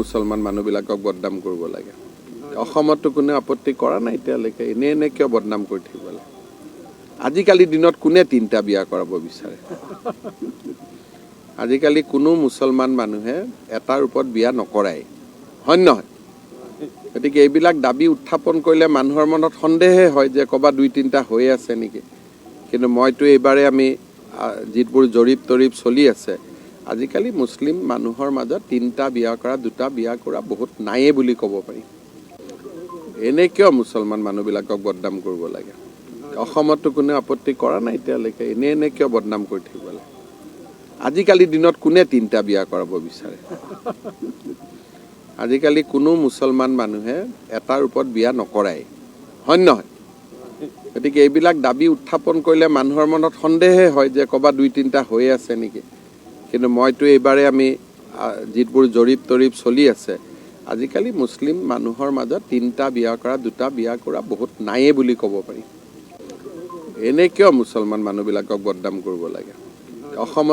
মুছলমান মানুহবিলাকক বদনাম কৰিব লাগে? অসমতো কোনে আপত্তি কৰা নাই এতিয়ালৈকে, এনে কিয় বদনাম কৰি থাকিব লাগে? আজিকালি দিনত কোনে 3টা বিয়া কৰাব বিচাৰে? আজিকালি কোনো মুছলমান মানুহে এটাৰ ওপৰত বিয়া নকৰাই, হয় নহয়? গতিকে এইবিলাক দাবী উত্থাপন কৰিলে মানুহৰ মনত সন্দেহে হয় যে ক'ৰবাত 2-3টা হৈ আছে নেকি। কিন্তু মইতো এইবাৰে আমি যিবোৰ জৰীপ চলি আছে, আজিকালি মুছলিম মানুহৰ মাজত 3টা বিয়া কৰা 2টা বিয়া কৰা বহুত নায়ে বুলি ক'ব পাৰি। এনে কিয় মুছলমান মানুহবিলাকক বদনাম কৰিব লাগে? অসমতো কোনে আপত্তি কৰা নাই এতিয়ালৈকে, এনে কিয় বদনাম কৰি থাকিব লাগে? আজিকালি দিনত কোনে 3টা বিয়া কৰাব বিচাৰে? আজিকালি কোনো মুছলমান মানুহে এটাৰ ওপৰত বিয়া নকৰাই, হয় নহয়? গতিকে এইবিলাক দাবী উত্থাপন কৰিলে মানুহৰ মনত সন্দেহে হয় যে ক'ৰবাত 2-3টা হৈ আছে নেকি। কিন্তু মইতো এইবাৰে আমি যিবোৰ জৰীপ চলি আছে, আজিকালি মুছলিম মানুহৰ মাজত 3টা বিয়া কৰা 2টা বিয়া কৰা বহুত নায়ে বুলি ক'ব পাৰি। এনে কিয় মুছলমান মানুহবিলাকক বদনাম কৰিব লাগে? অসমত